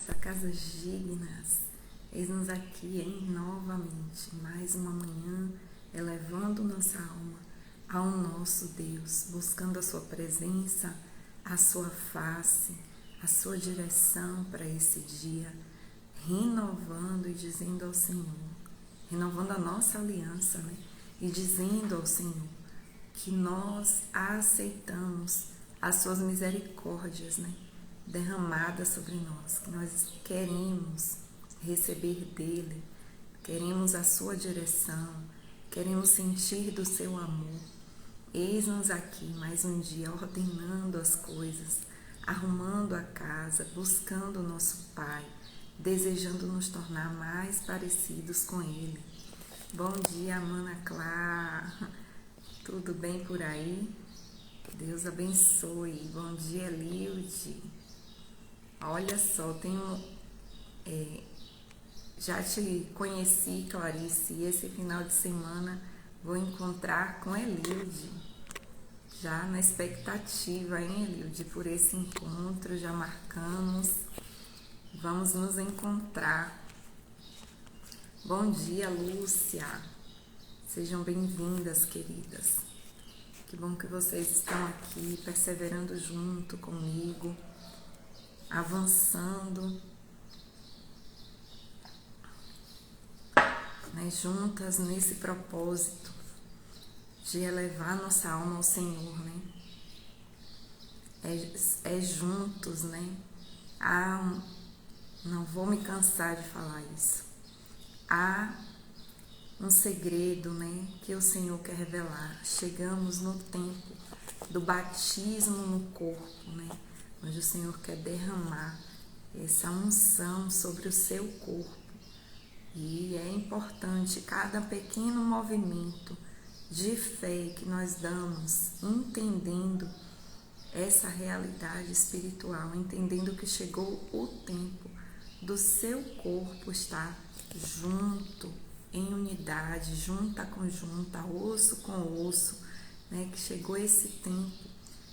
para Casas Dignas. Eis-nos aqui novamente, mais uma manhã, elevando nossa alma ao nosso Deus, buscando a sua presença, a sua face, a sua direção para esse dia, renovando e dizendo ao Senhor, renovando a nossa aliança, né? E dizendo ao Senhor que nós aceitamos as suas misericórdias, né? Derramadas sobre nós, que nós queremos receber dele, queremos a sua direção, queremos sentir do seu amor. Eis-nos aqui mais um dia ordenando as coisas, arrumando a casa, buscando o nosso Pai, desejando nos tornar mais parecidos com Ele. Bom dia, Mana Clá, tudo bem por aí? Deus abençoe. Bom dia, Lilde. Olha só, já te conheci, Clarice, e esse final de semana vou encontrar com Elilde. Já na expectativa, hein, Elilde, por esse encontro, já marcamos. Vamos nos encontrar. Bom dia, Lúcia. Sejam bem-vindas, queridas. Que bom que vocês estão aqui, perseverando junto comigo, avançando, né, juntas nesse propósito de elevar nossa alma ao Senhor, né? É juntos, né? Não vou me cansar de falar isso. Há um segredo, né, que o Senhor quer revelar. Chegamos no tempo do batismo no corpo, né, onde o Senhor quer derramar essa unção sobre o seu corpo. E é importante cada pequeno movimento de fé que nós damos, entendendo essa realidade espiritual, entendendo que chegou o tempo do seu corpo estar junto, em unidade, junta com junta, osso com osso, né? Que chegou esse tempo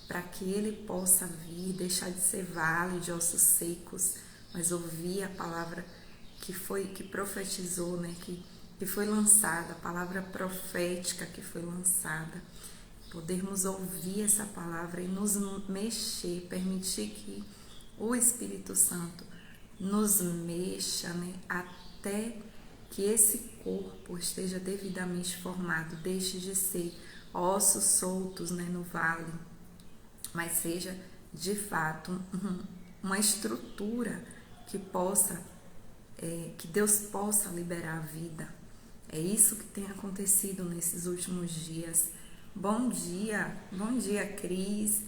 para que ele possa vir, deixar de ser vale de ossos secos, mas ouvir a palavra que profetizou, né? Que foi lançada, a palavra profética que foi lançada. Podermos ouvir essa palavra e nos mexer, permitir que o Espírito Santo nos mexa, né? Até que esse corpo esteja devidamente formado, deixe de ser ossos soltos, né, no vale, mas seja de fato uma estrutura que que Deus possa liberar a vida. É isso que tem acontecido nesses últimos dias. Bom dia, Cris,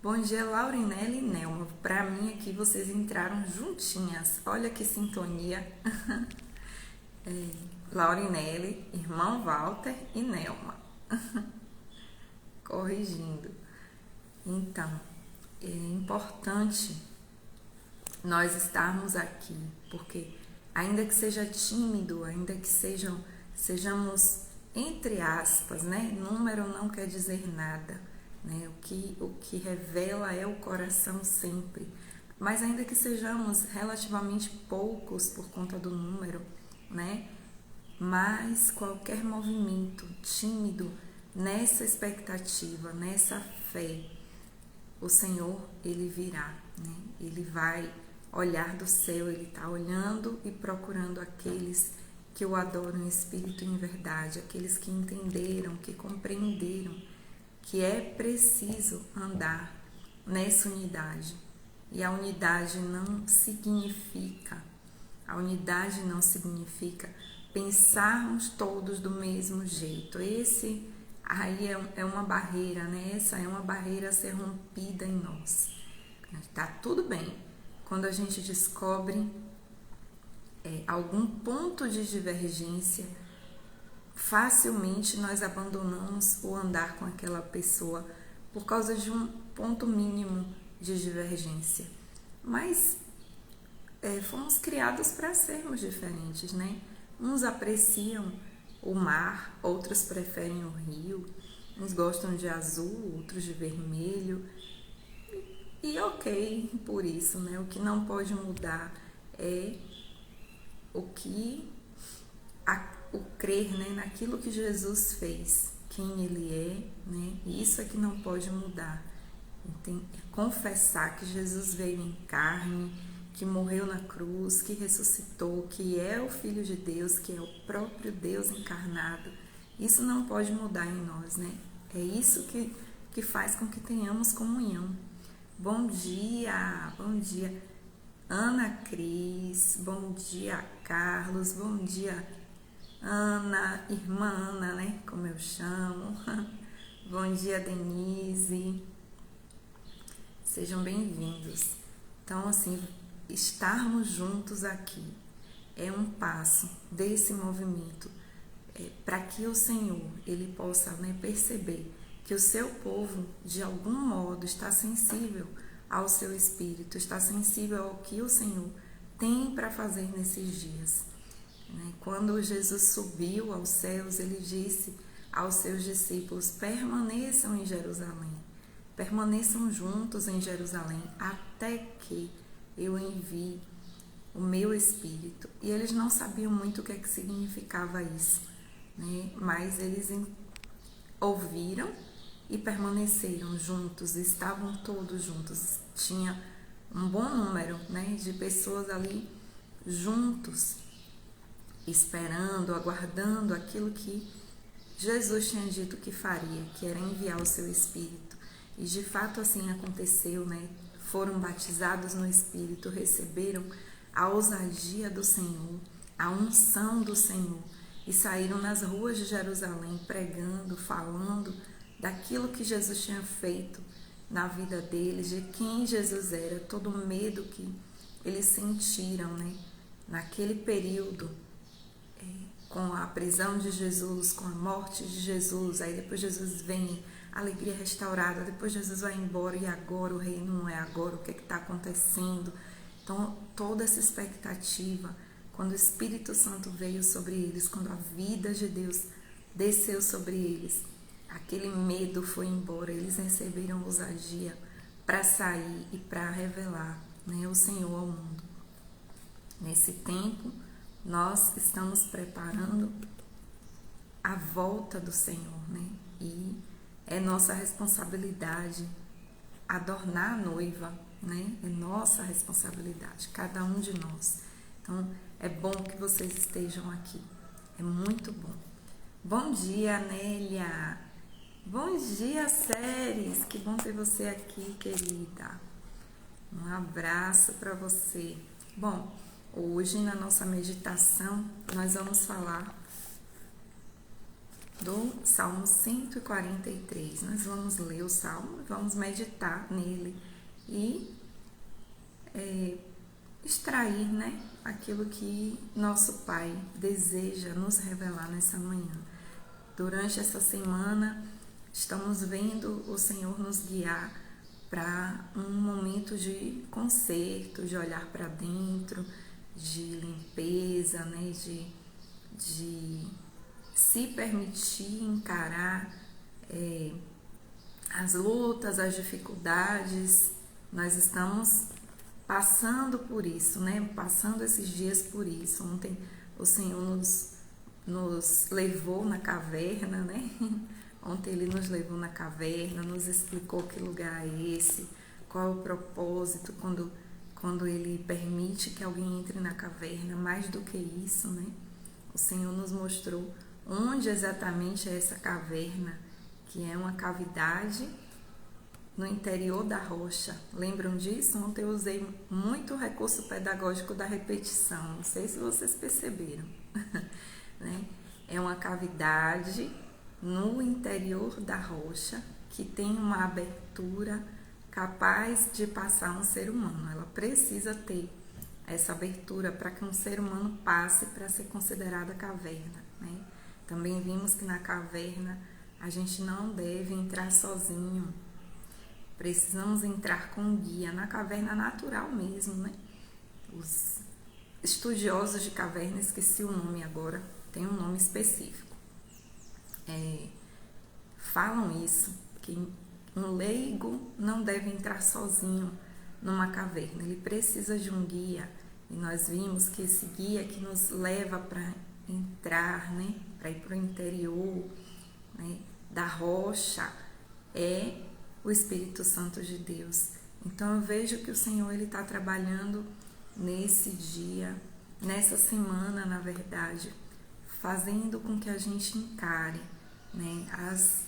bom dia, Laurinelli e Nelma. Para mim aqui vocês entraram juntinhas, olha que sintonia. Laurinelli, irmão Walter e Nelma. Corrigindo. Então, é importante nós estarmos aqui, porque ainda que seja tímido, ainda que sejamos, entre aspas, né? Número não quer dizer nada, né? O que revela é o coração sempre. Mas ainda que sejamos relativamente poucos por conta do número, né? Mas qualquer movimento tímido nessa expectativa, nessa fé, o Senhor, ele virá, né? Ele vai olhar do céu, ele está olhando e procurando aqueles que o adoram em espírito e em verdade, aqueles que entenderam, que compreenderam que é preciso andar nessa unidade. E a unidade não significa pensarmos todos do mesmo jeito. Esse aí é uma barreira, né? Essa é uma barreira a ser rompida em nós. Tá tudo bem quando a gente descobre algum ponto de divergência, facilmente nós abandonamos o andar com aquela pessoa por causa de um ponto mínimo de divergência. Mas fomos criados para sermos diferentes, né? Uns apreciam o mar, outros preferem o rio, uns gostam de azul, outros de vermelho. E ok por isso, né? O que não pode mudar é o crer, né, naquilo que Jesus fez, quem Ele é, né? E isso é que não pode mudar. Então, confessar que Jesus veio em carne, que morreu na cruz, que ressuscitou, que é o Filho de Deus, que é o próprio Deus encarnado. Isso não pode mudar em nós, né? É isso que faz com que tenhamos comunhão. Bom dia, Ana Cris, bom dia, Carlos, bom dia, Ana, irmã Ana, né? Como eu chamo. Bom dia, Denise. Sejam bem-vindos. Então, assim, estarmos juntos aqui é um passo desse movimento para que o Senhor ele possa, né, perceber que o seu povo, de algum modo, está sensível ao seu espírito, está sensível ao que o Senhor tem para fazer nesses dias. Quando Jesus subiu aos céus, ele disse aos seus discípulos: permaneçam em Jerusalém, permaneçam juntos em Jerusalém, até que eu envie o meu Espírito. E eles não sabiam muito o que é que significava isso, né? Mas eles ouviram e permaneceram juntos, estavam todos juntos. Tinha um bom número, né, de pessoas ali juntos, esperando, aguardando aquilo que Jesus tinha dito que faria, que era enviar o seu Espírito. E de fato assim aconteceu, né? Foram batizados no Espírito, receberam a ousadia do Senhor, a unção do Senhor e saíram nas ruas de Jerusalém pregando, falando daquilo que Jesus tinha feito na vida deles, de quem Jesus era, todo o medo que eles sentiram, né? Naquele período, com a prisão de Jesus, com a morte de Jesus, aí depois Jesus vem, alegria restaurada, depois Jesus vai embora e agora o reino não é agora, o que está acontecendo? Então, toda essa expectativa, quando o Espírito Santo veio sobre eles, quando a vida de Deus desceu sobre eles, aquele medo foi embora, eles receberam ousadia para sair e para revelar, né, o Senhor ao mundo. Nesse tempo, nós estamos preparando a volta do Senhor, né? E é nossa responsabilidade adornar a noiva, né? É nossa responsabilidade, cada um de nós. Então, é bom que vocês estejam aqui. É muito bom. Bom dia, Nélia. Bom dia, Séries. Que bom ter você aqui, querida. Um abraço para você. Bom, hoje na nossa meditação nós vamos falar do Salmo 143. Nós vamos ler o Salmo, vamos meditar nele e extrair, né, aquilo que nosso Pai deseja nos revelar nessa manhã. Durante essa semana estamos vendo o Senhor nos guiar para um momento de conserto, de olhar para dentro, de limpeza, né, de se permitir encarar as lutas, as dificuldades. Nós estamos passando por isso, né? Passando esses dias por isso. Ontem o Senhor nos levou na caverna, né? Ontem Ele nos levou na caverna, nos explicou que lugar é esse, qual é o propósito quando Ele permite que alguém entre na caverna. Mais do que isso, né? O Senhor nos mostrou onde exatamente é essa caverna, que é uma cavidade no interior da rocha. Lembram disso? Ontem eu usei muito o recurso pedagógico da repetição, não sei se vocês perceberam. Né? É uma cavidade no interior da rocha que tem uma abertura capaz de passar um ser humano. Ela precisa ter essa abertura para que um ser humano passe para ser considerada caverna, né? Também vimos que na caverna a gente não deve entrar sozinho. Precisamos entrar com guia, na caverna natural mesmo, né? Os estudiosos de caverna, esqueci o nome agora, tem um nome específico. Falam isso, que um leigo não deve entrar sozinho numa caverna, ele precisa de um guia E nós vimos que esse guia que nos leva para entrar, né, para ir para o interior, né, da rocha, é o Espírito Santo de Deus. Então eu vejo que o Senhor ele está trabalhando nesse dia, nessa semana, na verdade, fazendo com que a gente encare, né, as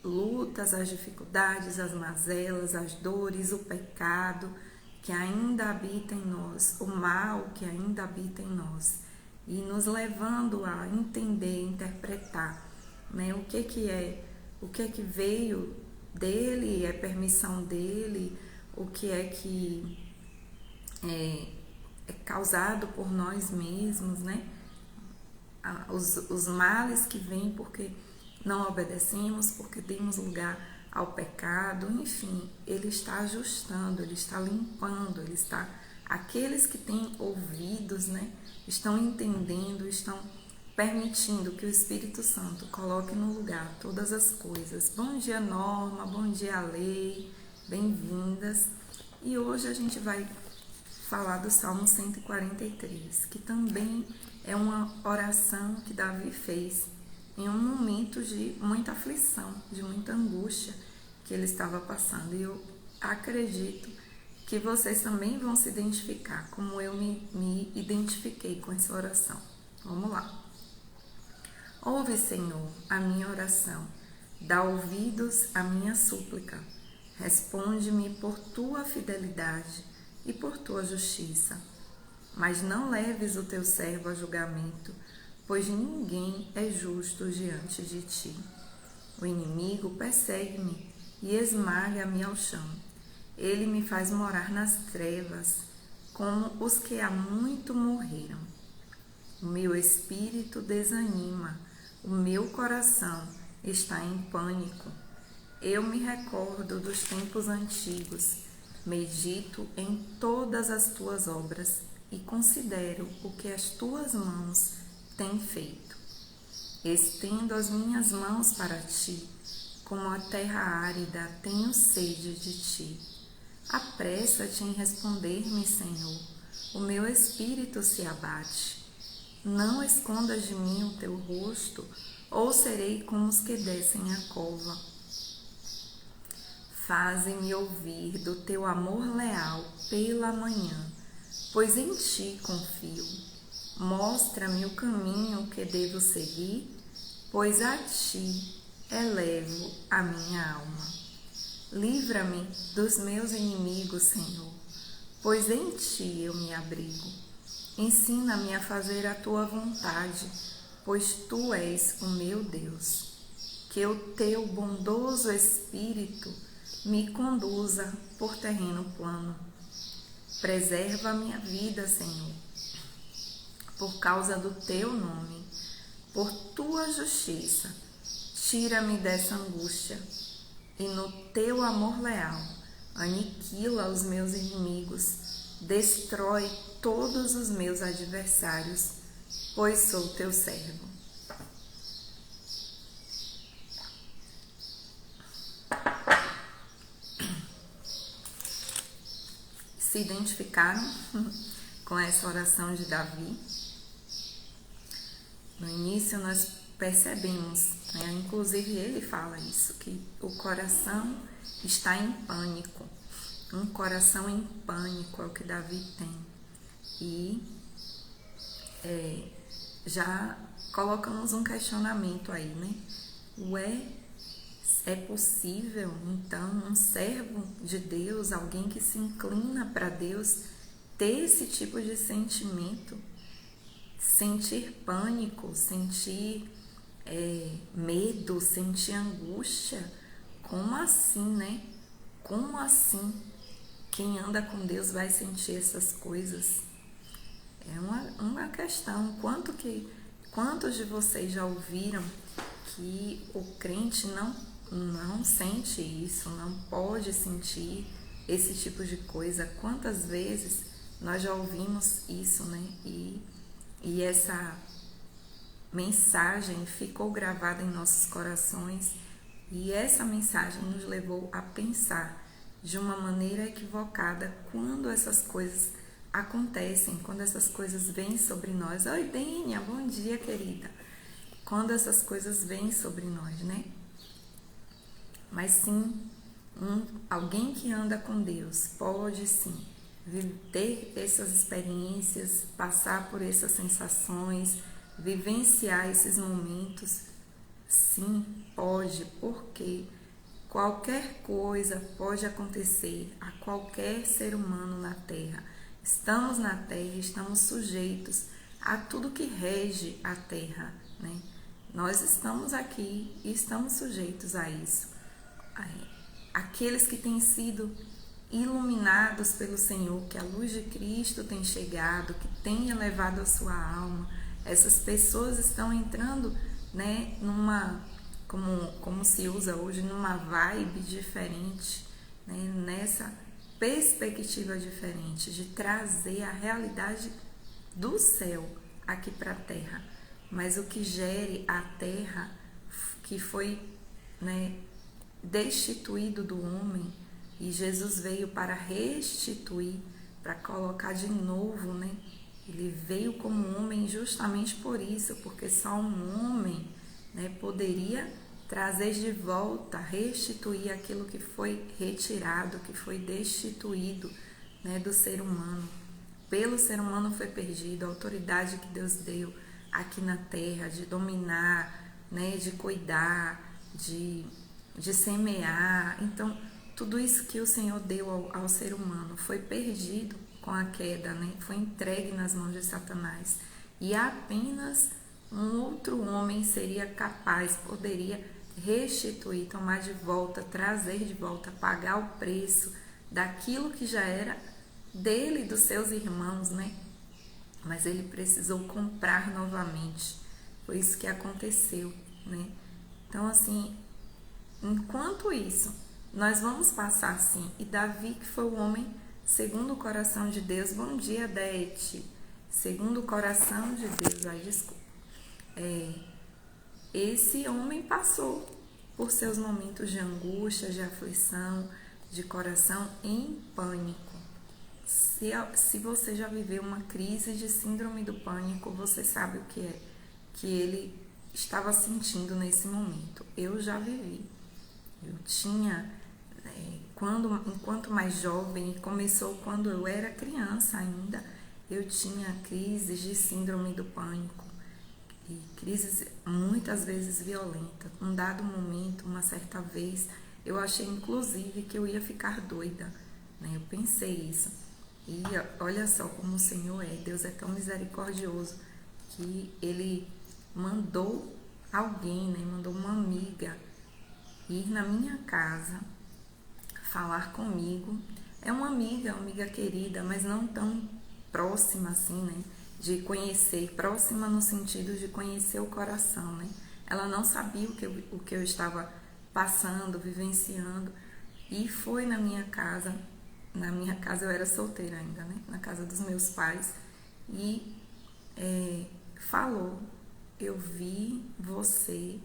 lutas, as dificuldades, as mazelas, as dores, o pecado que ainda habita em nós, o mal que ainda habita em nós, e nos levando a entender, interpretar, né, o que veio dele, é permissão dele, o que é que é causado por nós mesmos, né? Os males que vêm porque não obedecemos, porque demos lugar ao pecado, enfim, ele está ajustando, ele está limpando, ele está... Aqueles que têm ouvidos, né, estão entendendo, estão permitindo que o Espírito Santo coloque no lugar todas as coisas. Bom dia, Norma, bom dia, Lei, bem-vindas. E hoje a gente vai falar do Salmo 143, que também é uma oração que Davi fez em um momento de muita aflição, de muita angústia que ele estava passando. E eu acredito que vocês também vão se identificar, como eu me identifiquei com essa oração. Vamos lá. Ouve, Senhor, a minha oração, dá ouvidos à minha súplica. Responde-me por tua fidelidade e por tua justiça. Mas não leves o teu servo a julgamento, pois ninguém é justo diante de ti. O inimigo persegue-me e esmaga-me ao chão. Ele me faz morar nas trevas, como os que há muito morreram. O meu espírito desanima, o meu coração está em pânico. Eu me recordo dos tempos antigos, medito em todas as tuas obras e considero o que as tuas mãos têm feito. Estendo as minhas mãos para ti, como a terra árida, tenho sede de ti. Apressa-te em responder-me, Senhor, o meu espírito se abate. Não escondas de mim o teu rosto, ou serei como os que descem a cova. Faze-me ouvir do teu amor leal pela manhã, pois em ti confio. Mostra-me o caminho que devo seguir, pois a ti elevo a minha alma. Livra-me dos meus inimigos, Senhor, pois em ti eu me abrigo. Ensina-me a fazer a tua vontade, pois tu és o meu Deus. Que o teu bondoso Espírito me conduza por terreno plano. Preserva a minha vida, Senhor, por causa do teu nome, por tua justiça. Tira-me dessa angústia e no teu amor leal aniquila os meus inimigos, destrói todos os meus adversários, pois sou teu servo. Se identificaram com essa oração de Davi? No início nós percebemos, né? Inclusive ele fala isso, que o coração está em pânico. Um coração em pânico é o que Davi tem. E já colocamos um questionamento aí, né? É possível, então, um servo de Deus, alguém que se inclina para Deus, ter esse tipo de sentimento? Sentir pânico, sentir medo, sentir angústia? Como assim, né? Como assim quem anda com Deus vai sentir essas coisas? É uma questão. Quantos de vocês já ouviram que o crente não sente isso, não pode sentir esse tipo de coisa? Quantas vezes nós já ouvimos isso, né? E essa mensagem ficou gravada em nossos corações, e essa mensagem nos levou a pensar de uma maneira equivocada quando essas coisas acontecem, quando essas coisas vêm sobre nós. Oi, Dênia, bom dia, querida. Quando essas coisas vêm sobre nós, né? Mas sim, alguém que anda com Deus pode sim ter essas experiências, passar por essas sensações, vivenciar esses momentos. Sim, pode, porque qualquer coisa pode acontecer a qualquer ser humano na Terra. Estamos na Terra, estamos sujeitos a tudo que rege a Terra, né? Nós estamos aqui e estamos sujeitos a isso. Aqueles que têm sido iluminados pelo Senhor, que a luz de Cristo tem chegado, que tem elevado a sua alma, essas pessoas estão entrando, né, como se usa hoje, numa vibe diferente, né, nessa perspectiva diferente de trazer a realidade do céu aqui para a terra. Mas o que gere a terra, que foi, né, destituído do homem, e Jesus veio para restituir, para colocar de novo, né? Ele veio como homem justamente por isso, porque só um homem, né, poderia trazer de volta, restituir aquilo que foi retirado, que foi destituído, né, do ser humano. Pelo ser humano foi perdido a autoridade que Deus deu aqui na terra de dominar, né, de cuidar, de semear. Então, tudo isso que o Senhor deu ao ser humano foi perdido com a queda, né? Foi entregue nas mãos de Satanás. E apenas um outro homem seria capaz, poderia restituir, tomar de volta, trazer de volta, pagar o preço daquilo que já era dele e dos seus irmãos, né? Mas ele precisou comprar novamente. Foi isso que aconteceu, né? Então, assim, enquanto isso, nós vamos passar assim. E Davi, que foi o homem segundo o coração de Deus. Bom dia, Dete. Segundo o coração de Deus. Ai, desculpa. Esse homem passou por seus momentos de angústia, de aflição, de coração em pânico. Se você já viveu uma crise de síndrome do pânico, você sabe o que é que ele estava sentindo nesse momento. Eu já vivi. Eu tinha, enquanto mais jovem, começou quando eu era criança ainda, eu tinha crises de síndrome do pânico, e crises muitas vezes violentas. Um dado momento, uma certa vez, eu achei inclusive que eu ia ficar doida, né? Eu pensei isso. E olha só como o Senhor é, Deus é tão misericordioso, que Ele mandou alguém, né? Mandou uma amiga ir na minha casa falar comigo. É uma amiga querida, mas não tão próxima assim, né? De conhecer, próxima no sentido de conhecer o coração, né? Ela não sabia o que eu estava passando, vivenciando, e foi na minha casa. Na minha casa eu era solteira ainda, né? Na casa dos meus pais, e falou: eu vi você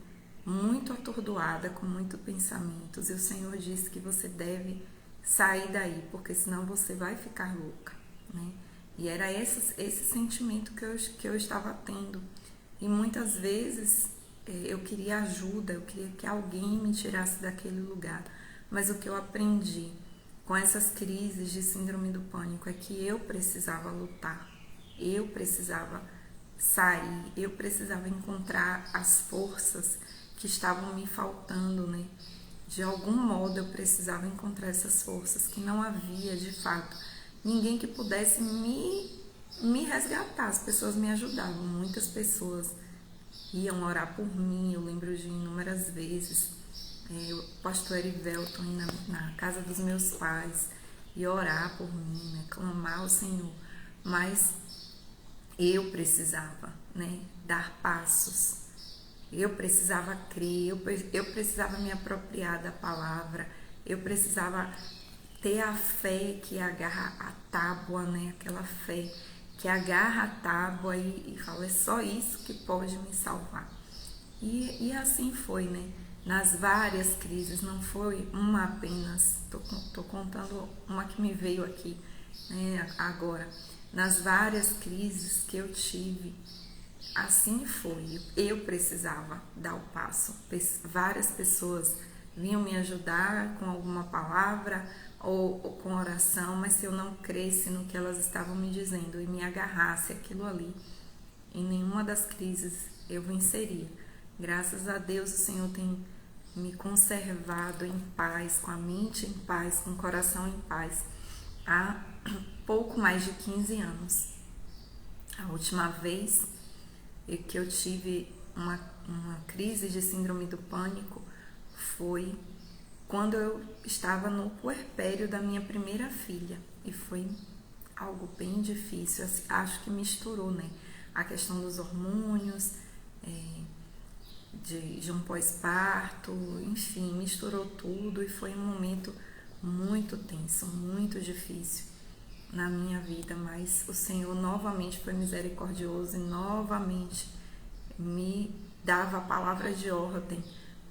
muito atordoada, com muitos pensamentos, e o Senhor disse que você deve sair daí, porque senão você vai ficar louca, né? E era esse sentimento que eu estava tendo. E muitas vezes eu queria ajuda, eu queria que alguém me tirasse daquele lugar. Mas o que eu aprendi com essas crises de síndrome do pânico é que eu precisava lutar, eu precisava sair, eu precisava encontrar as forças que estavam me faltando, né? De algum modo eu precisava encontrar essas forças, que não havia de fato ninguém que pudesse me resgatar. As pessoas me ajudavam, muitas pessoas iam orar por mim. Eu lembro de inúmeras vezes o pastor Erivelton ir na casa dos meus pais e orar por mim, né? Clamar ao Senhor. Mas eu precisava, né, dar passos. Eu precisava crer, eu precisava me apropriar da palavra, eu precisava ter a fé que agarra a tábua, né? Aquela fé que agarra a tábua e fala: é só isso que pode me salvar. E assim foi, né? Nas várias crises, não foi uma apenas, tô contando uma que me veio aqui, né, agora. nas várias crises que eu tive, assim foi. Eu precisava dar o passo. Várias pessoas vinham me ajudar com alguma palavra ou com oração, mas se eu não cresce no que elas estavam me dizendo e me agarrasse aquilo ali, em nenhuma das crises eu venceria. Graças a Deus o Senhor tem me conservado em paz, com a mente em paz, com o coração em paz, há pouco mais de 15 anos. A última vez que eu tive uma crise de síndrome do pânico foi quando eu estava no puerpério da minha primeira filha, e foi algo bem difícil. Acho que misturou, né, a questão dos hormônios, de um pós-parto, enfim, misturou tudo e foi um momento muito tenso, muito difícil na minha vida, mas o Senhor novamente foi misericordioso e novamente me dava a palavra de ordem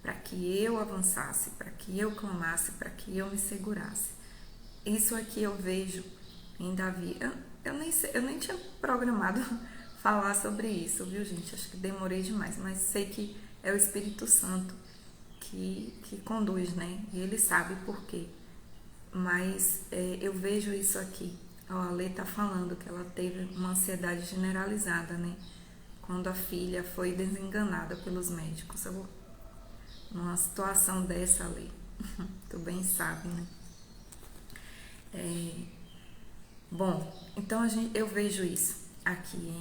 para que eu avançasse, para que eu clamasse, para que eu me segurasse. Isso aqui eu vejo em Davi. Eu nem tinha programado falar sobre isso, viu, gente? Acho que demorei demais, mas sei que é o Espírito Santo que conduz, né? E ele sabe por quê. Mas eu vejo isso aqui. A Lê tá falando que ela teve uma ansiedade generalizada, né? Quando a filha foi desenganada pelos médicos. Numa situação dessa, Lê, tu bem sabe, né? Bom, então eu vejo isso aqui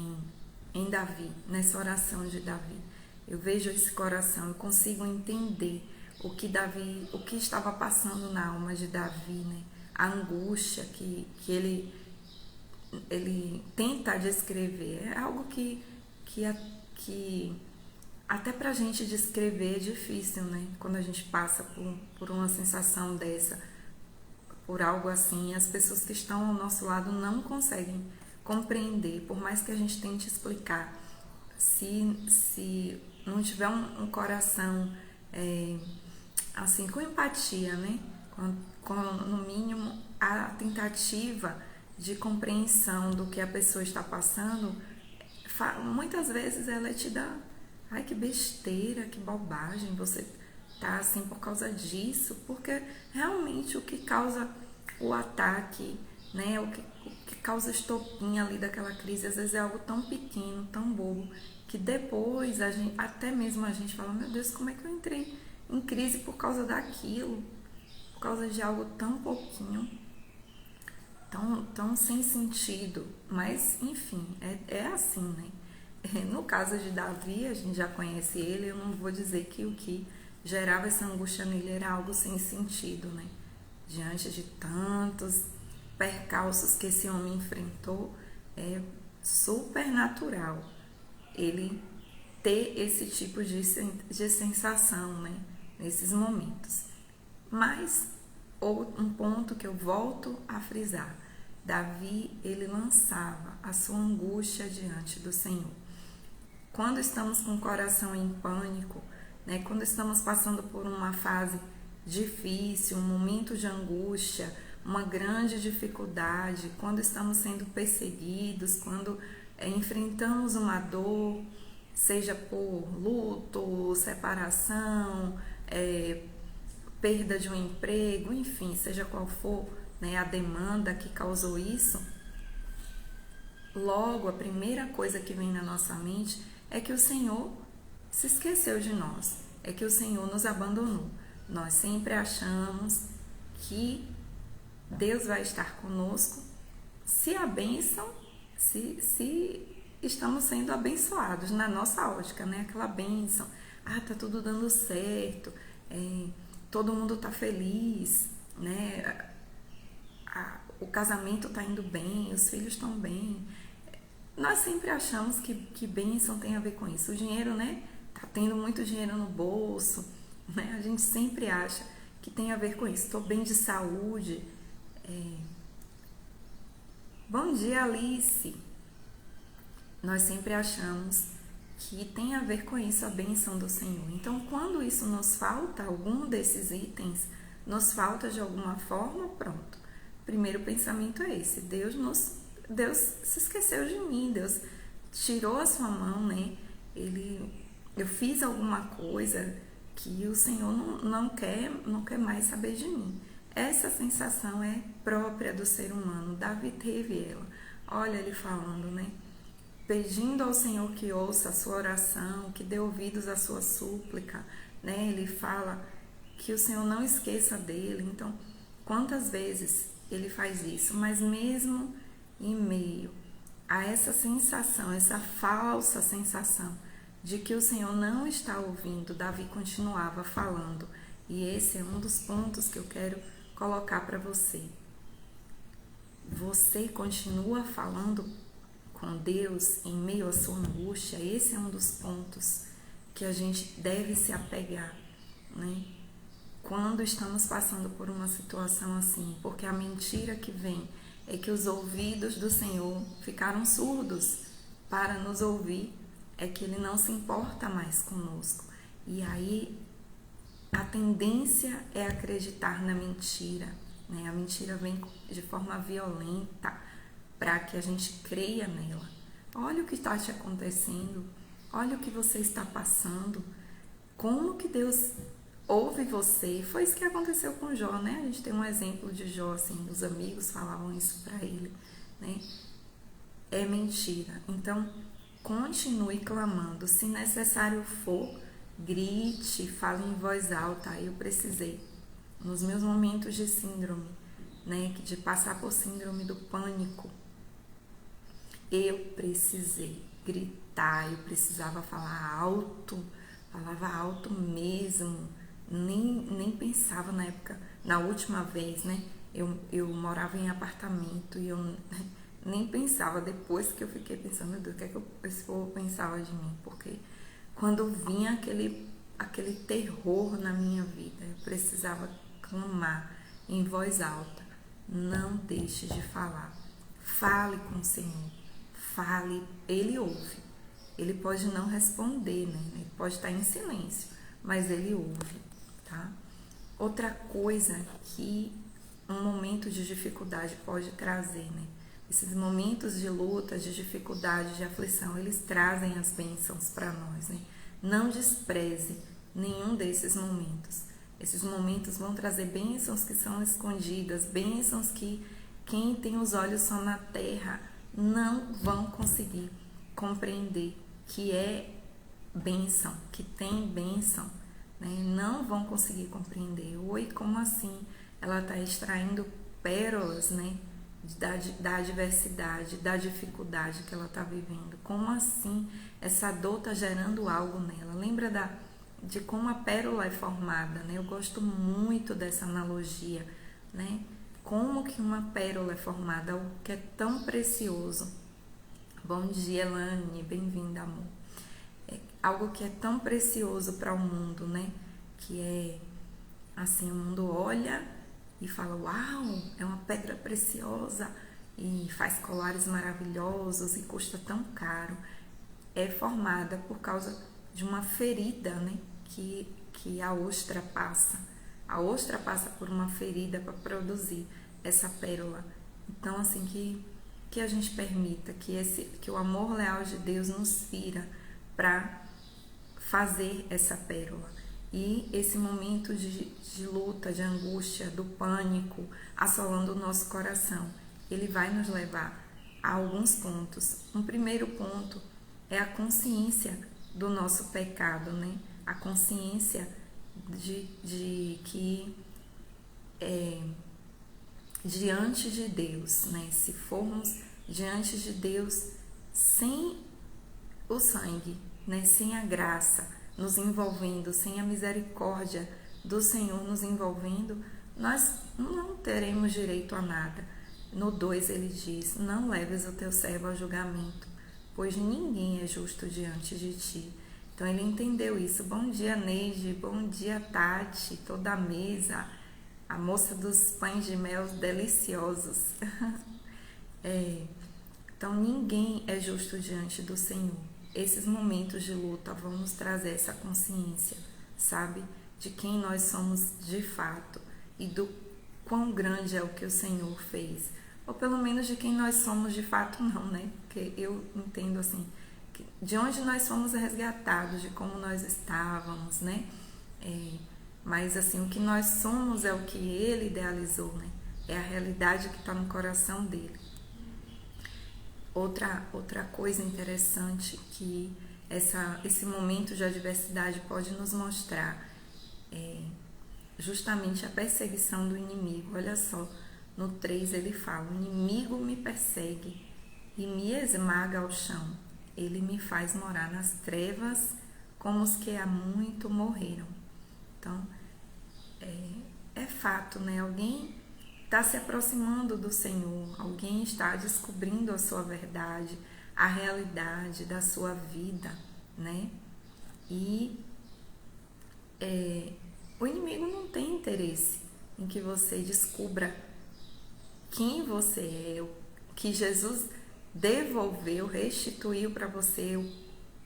em Davi, nessa oração de Davi. Eu vejo esse coração, eu consigo entender o que estava passando na alma de Davi, né? A angústia que ele tenta descrever. É algo que até pra gente descrever é difícil, né? Quando a gente passa por uma sensação dessa, por algo assim, as pessoas que estão ao nosso lado não conseguem compreender, por mais que a gente tente explicar. Se não tiver um coração assim, com empatia, né? Com no mínimo a tentativa de compreensão do que a pessoa está passando, muitas vezes ela te dá, ai, que besteira, que bobagem, você tá assim por causa disso, porque realmente o que causa o ataque, né, o que causa estopim ali daquela crise, às vezes é algo tão pequeno, tão bobo, que depois até mesmo a gente fala, meu Deus, como é que eu entrei em crise por causa daquilo, por causa de algo tão pouquinho, tão sem sentido. Mas enfim, é assim, né? No caso de Davi, a gente já conhece ele, eu não vou dizer que o que gerava essa angústia nele era algo sem sentido, né? Diante de tantos percalços que esse homem enfrentou, é super natural ele ter esse tipo de sensação, né? Nesses momentos. Mas um ponto que eu volto a frisar, Davi, ele lançava a sua angústia diante do Senhor. Quando estamos com o coração em pânico, né, quando estamos passando por uma fase difícil, um momento de angústia, uma grande dificuldade, quando estamos sendo perseguidos, quando enfrentamos uma dor, seja por luto, separação, perda de um emprego, enfim, seja qual for, né, a demanda que causou isso, logo a primeira coisa que vem na nossa mente é que o Senhor se esqueceu de nós, é que o Senhor nos abandonou. Nós sempre achamos que Deus vai estar conosco se a bênção, se estamos sendo abençoados na nossa ótica, né? Aquela bênção, tá tudo dando certo, todo mundo tá feliz, né? O casamento tá indo bem, os filhos estão bem. Nós sempre achamos que bênção tem a ver com isso. O dinheiro, né? Tá tendo muito dinheiro no bolso, né? A gente sempre acha que tem a ver com isso. Estou bem de saúde. Bom dia, Alice. Nós sempre achamos que tem a ver com isso a bênção do Senhor. Então, quando isso nos falta, algum desses itens nos falta de alguma forma, pronto. O primeiro pensamento é esse: Deus nos Deus se esqueceu de mim, Deus tirou a sua mão, né? Eu fiz alguma coisa que o Senhor não quer mais saber de mim. Essa sensação é própria do ser humano. Davi teve ela. Olha ele falando, né? Pedindo ao Senhor que ouça a sua oração, que dê ouvidos à sua súplica, né? Ele fala que o Senhor não esqueça dele. Então, quantas vezes ele faz isso? Mas mesmo em meio a essa sensação, essa falsa sensação de que o Senhor não está ouvindo, Davi continuava falando. E esse é um dos pontos que eu quero colocar para você. Você continua falando com Deus em meio à sua angústia? Esse é um dos pontos que a gente deve se apegar, né? Quando estamos passando por uma situação assim, porque a mentira que vem é que os ouvidos do Senhor ficaram surdos para nos ouvir, é que Ele não se importa mais conosco. E aí a tendência é acreditar na mentira, né? A mentira vem de forma violenta para que a gente creia nela. Olha o que está te acontecendo, olha o que você está passando, como que Deus ouve você. Foi isso que aconteceu com Jó, né? A gente tem um exemplo de Jó, assim, os amigos falavam isso para ele, né? É mentira. Então, continue clamando. Se necessário for, grite, fale em voz alta. Eu precisei, nos meus momentos de síndrome, né, de passar por síndrome do pânico, eu precisei gritar, eu precisava falar alto, falava alto mesmo, nem pensava na época, na última vez, né, eu morava em apartamento e eu nem pensava, depois que eu fiquei pensando, meu Deus, o que é que esse povo pensava de mim, porque quando vinha aquele terror na minha vida, eu precisava clamar em voz alta. Não deixe de falar. Fale com o Senhor. Fale. Ele ouve. Ele pode não responder, né? Ele pode estar em silêncio, mas ele ouve, tá? Outra coisa que um momento de dificuldade pode trazer, né? Esses momentos de luta, de dificuldade, de aflição, eles trazem as bênçãos para nós, né? Não despreze nenhum desses momentos. Esses momentos vão trazer bênçãos que são escondidas, bênçãos que quem tem os olhos só na terra não vão conseguir compreender que é bênção, que tem bênção, né? Não vão conseguir compreender. Oi, como assim? Ela está extraindo pérolas, né? Da adversidade, da dificuldade que ela está vivendo. Como assim essa dor está gerando algo nela? Lembra de como a pérola é formada, né? Eu gosto muito dessa analogia, né? Como que uma pérola é formada, algo que é tão precioso. Bom dia, Elane, bem-vinda, amor. É algo que é tão precioso para o mundo, né? Que é assim, o mundo olha e fala, uau, é uma pedra preciosa e faz colares maravilhosos e custa tão caro. É formada por causa de uma ferida, né, que a ostra passa. A ostra passa por uma ferida para produzir essa pérola. Então, assim, que a gente permita que o amor leal de Deus nos fira para fazer essa pérola. E esse momento de luta, de angústia, do pânico, assolando o nosso coração, ele vai nos levar a alguns pontos. Um primeiro ponto é a consciência do nosso pecado, né? A consciência de que diante de Deus, né? Se formos diante de Deus sem o sangue, né? Sem a graça nos envolvendo, sem a misericórdia do Senhor nos envolvendo, nós não teremos direito a nada. No 2 ele diz, não leves o teu servo ao julgamento, pois ninguém é justo diante de ti. Então ele entendeu isso. Bom dia, Neide, bom dia, Tati, toda a mesa, a moça dos pães de mel deliciosos. Então ninguém é justo diante do Senhor. Esses momentos de luta vão nos trazer essa consciência, sabe? De quem nós somos de fato e do quão grande é o que o Senhor fez ou pelo menos de quem nós somos de fato não, né? Porque eu entendo assim, de onde nós fomos resgatados, de como nós estávamos, né? Mas assim, o que nós somos é o que ele idealizou, né? É a realidade que está no coração dele. Outra coisa interessante que esse momento de adversidade pode nos mostrar é justamente a perseguição do inimigo. Olha só, no 3 ele fala: o inimigo me persegue e me esmaga ao chão. Ele me faz morar nas trevas como os que há muito morreram. Então, é fato, né? Alguém está se aproximando do Senhor, alguém está descobrindo a sua verdade, a realidade da sua vida, né? E o inimigo não tem interesse em que você descubra quem você é, que Jesus devolveu, restituiu para você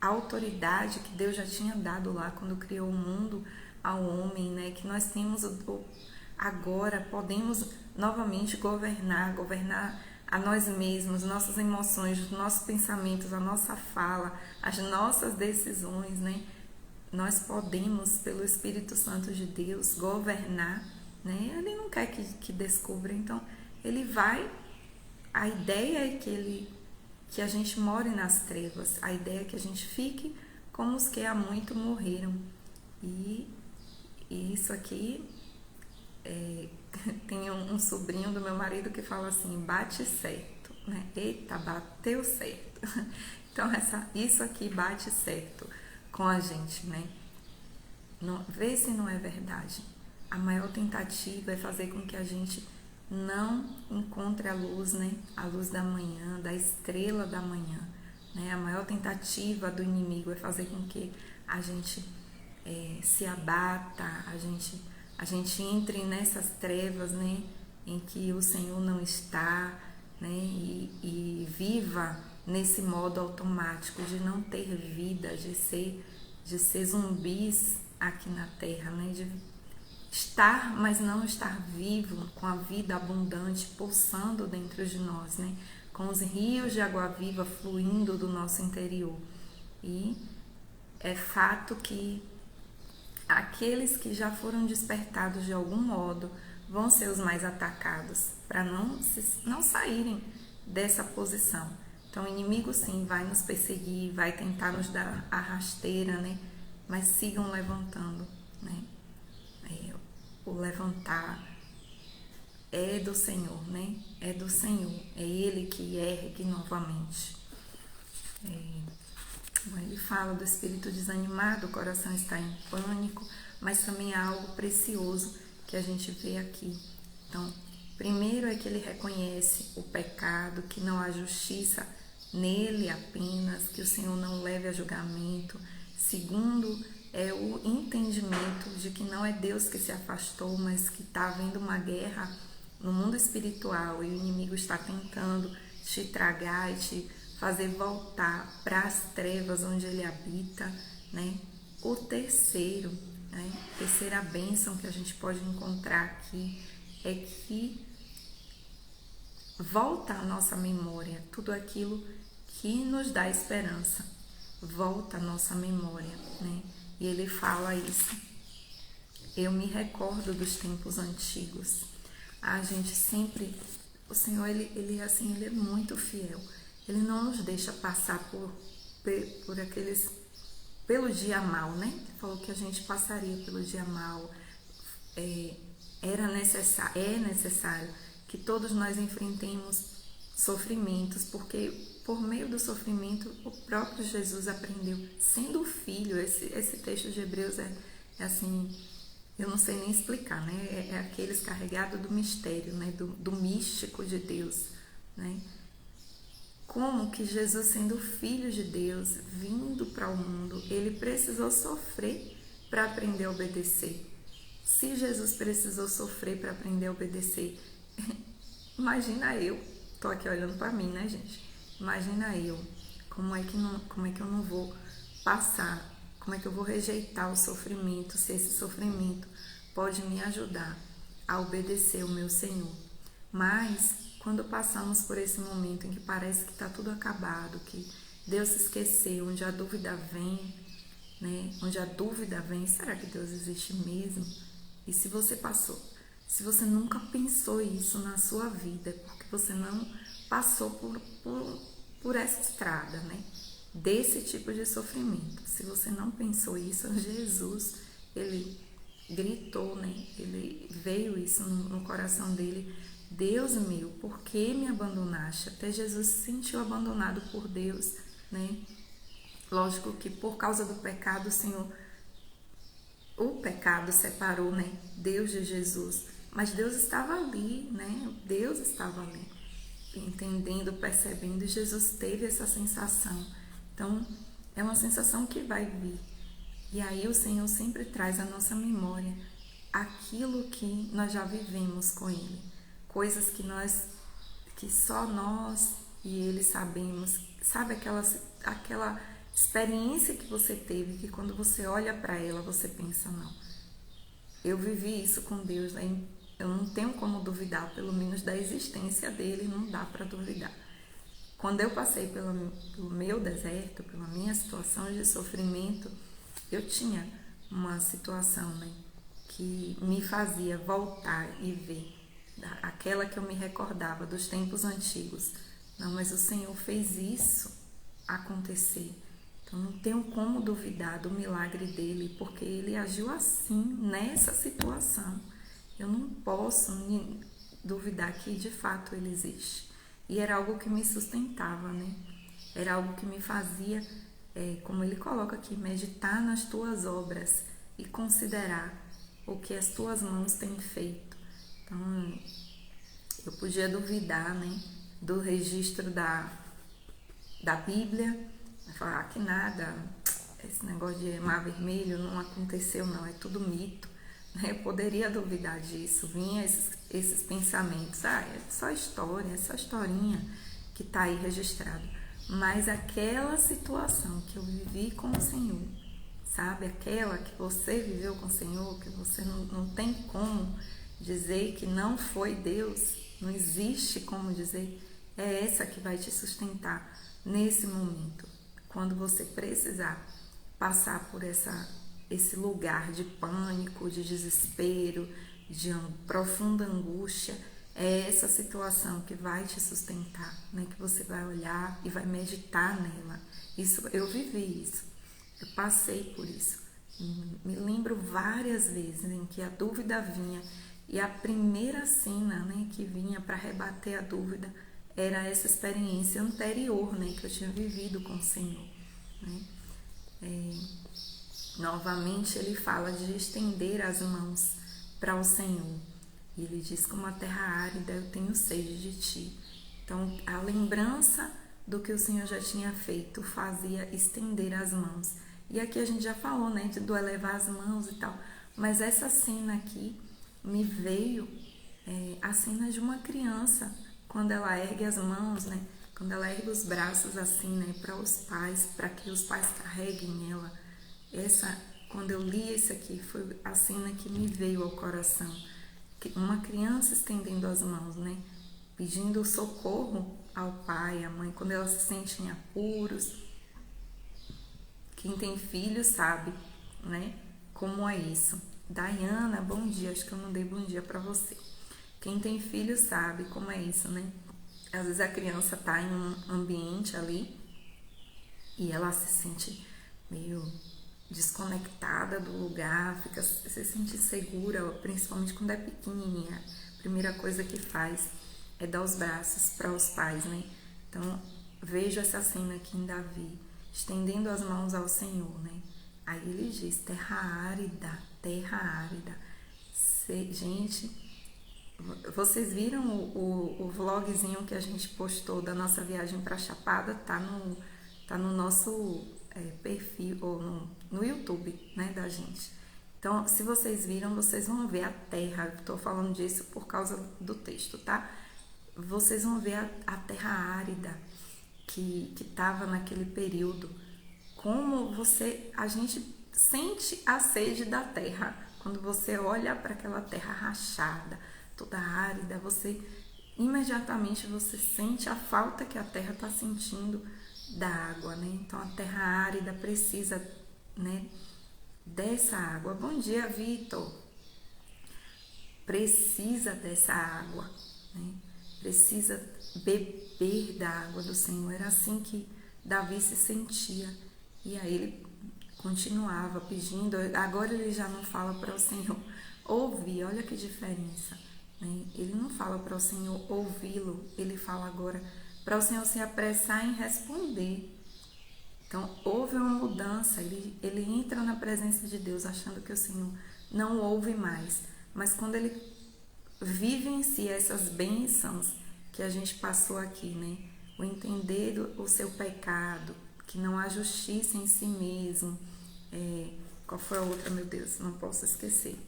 a autoridade que Deus já tinha dado lá quando criou o mundo ao homem, né? Que nós temos agora, podemos novamente governar a nós mesmos, nossas emoções, nossos pensamentos, a nossa fala, as nossas decisões, né? Nós podemos, pelo Espírito Santo de Deus, governar, né? Ele não quer que descubra, então ele vai. A ideia é que a gente more nas trevas, a ideia é que a gente fique como os que há muito morreram. E isso aqui, tem um sobrinho do meu marido que fala assim: bate certo, né? Eita, bateu certo. Então isso aqui bate certo com a gente, né? Não, vê se não é verdade. A maior tentativa é fazer com que a gente não encontre a luz, né? A luz da manhã, da estrela da manhã, né? A maior tentativa do inimigo é fazer com que a gente se abata, a gente entre nessas trevas, né? Em que o Senhor não está, né? E viva nesse modo automático de não ter vida, de ser zumbis aqui na terra, né? De estar, mas não estar vivo, com a vida abundante pulsando dentro de nós, né? Com os rios de água viva fluindo do nosso interior. E é fato que aqueles que já foram despertados de algum modo vão ser os mais atacados, para não saírem dessa posição. Então o inimigo sim vai nos perseguir, vai tentar nos dar a rasteira, né? Mas sigam levantando, né? O levantar é do Senhor, né? É do Senhor, é Ele que ergue novamente. Ele fala do espírito desanimado, o coração está em pânico, mas também há algo precioso que a gente vê aqui. Então, primeiro é que ele reconhece o pecado, que não há justiça nele apenas, que o Senhor não leve a julgamento. Segundo, é o entendimento de que não é Deus que se afastou, mas que está havendo uma guerra no mundo espiritual e o inimigo está tentando te tragar e te fazer voltar para as trevas onde ele habita, né? O terceiro, né? Terceira bênção que a gente pode encontrar aqui é que volta à nossa memória tudo aquilo que nos dá esperança, volta à nossa memória, né? E ele fala isso: eu me recordo dos tempos antigos. A gente sempre, o Senhor, ele é muito fiel. Ele não nos deixa passar pelo dia mal, né? Ele falou que a gente passaria pelo dia mal. É necessário que todos nós enfrentemos sofrimentos, porque por meio do sofrimento o próprio Jesus aprendeu, sendo filho. Esse texto de Hebreus é assim, eu não sei nem explicar, né? É aqueles carregados do mistério, né? Do místico de Deus, né? Como que Jesus, sendo filho de Deus, vindo para o mundo, ele precisou sofrer para aprender a obedecer. Se Jesus precisou sofrer para aprender a obedecer, imagina eu, tô aqui olhando para mim, né, gente? Imagina eu, como é que eu não vou passar, como é que eu vou rejeitar o sofrimento, se esse sofrimento pode me ajudar a obedecer o meu Senhor. Mas quando passamos por esse momento em que parece que está tudo acabado, que Deus se esqueceu, onde a dúvida vem, né? Onde a dúvida vem, será que Deus existe mesmo? E se você passou, se você nunca pensou isso na sua vida, é porque você não passou por essa estrada, né? Desse tipo de sofrimento. Se você não pensou isso, Jesus, ele gritou, né? Ele veio isso no coração dele. Deus meu, por que me abandonaste? Até Jesus se sentiu abandonado por Deus, né? Lógico que por causa do pecado, o pecado separou, né, Deus de Jesus, mas Deus estava ali, né? Deus estava ali, entendendo, percebendo, e Jesus teve essa sensação. Então, é uma sensação que vai vir. E aí o Senhor sempre traz à nossa memória aquilo que nós já vivemos com Ele, coisas que só nós e Ele sabemos. Sabe aquela experiência que você teve, que quando você olha para ela, você pensa, não, eu vivi isso com Deus, né? Eu não tenho como duvidar, pelo menos da existência dele, não dá para duvidar. Quando eu passei pelo meu deserto, pela minha situação de sofrimento, eu tinha uma situação, né, que me fazia voltar e ver aquela que eu me recordava dos tempos antigos. Não, mas o Senhor fez isso acontecer. Então não tenho como duvidar do milagre dele, porque ele agiu assim, nessa situação. Eu não posso duvidar que de fato ele existe. E era algo que me sustentava, né? Era algo que me fazia, como ele coloca aqui, meditar nas tuas obras e considerar o que as tuas mãos têm feito. Então, eu podia duvidar, né, do registro da Bíblia, falar que nada, esse negócio de mar vermelho não aconteceu, não, é tudo mito. Eu poderia duvidar disso, vinha esses pensamentos, é só história, é só historinha que está aí registrado. Mas aquela situação que eu vivi com o Senhor, sabe, aquela que você viveu com o Senhor, que você não tem como dizer que não foi Deus, não existe como dizer, é essa que vai te sustentar nesse momento, quando você precisar passar por esse lugar de pânico, de desespero, de profunda angústia. É essa situação que vai te sustentar, né? Que você vai olhar e vai meditar nela. Isso, eu vivi isso, eu passei por isso. Me lembro várias vezes em que a dúvida vinha, e a primeira cena, né, que vinha para rebater a dúvida era essa experiência anterior, né, que eu tinha vivido com o Senhor, né? Novamente ele fala de estender as mãos para o Senhor. E ele diz, como a terra árida, eu tenho sede de ti. Então, a lembrança do que o Senhor já tinha feito fazia estender as mãos. E aqui a gente já falou, né, do elevar as mãos e tal. Mas essa cena aqui me veio a cena de uma criança, quando ela ergue as mãos, né, quando ela ergue os braços assim, né, para os pais, para que os pais carreguem ela. Quando eu li isso aqui, foi a cena que me veio ao coração. Uma criança estendendo as mãos, né? Pedindo socorro ao pai, à mãe, quando elas se sentem em apuros. Quem tem filho sabe, né? Como é isso. Dayana, bom dia. Acho que eu não dei bom dia para você. Quem tem filho sabe como é isso, né? Às vezes a criança tá em um ambiente ali e ela se sente meio desconectada do lugar, se sente insegura, principalmente quando é pequenininha. A primeira coisa que faz é dar os braços para os pais, né? Então, vejo essa cena aqui em Davi, estendendo as mãos ao Senhor, né? Aí ele diz, terra árida, terra árida. Gente, vocês viram o vlogzinho que a gente postou da nossa viagem para Chapada? Tá no nosso perfil, ou no YouTube, né, da gente. Então, se vocês viram, vocês vão ver a terra. Eu estou falando disso por causa do texto, tá? Vocês vão ver a terra árida que estava naquele período. Como a gente sente a sede da terra. Quando você olha para aquela terra rachada, toda árida, você imediatamente você sente a falta que a terra está sentindo da água, né? Então a terra árida precisa, né, dessa água. Bom dia, Vitor. Precisa dessa água, né? Precisa beber da água do Senhor. Era assim que Davi se sentia. E aí ele continuava pedindo. Agora ele já não fala para o Senhor ouvir. Olha que diferença, né? Ele não fala para o Senhor ouvi-lo. Ele fala agora para o Senhor se apressar em responder. Então houve uma mudança. Ele entra na presença de Deus achando que o Senhor não ouve mais. Mas quando ele vive em si essas bênçãos que a gente passou aqui, né? O entender o seu pecado, que não há justiça em si mesmo. Qual foi a outra, meu Deus? Não posso esquecer.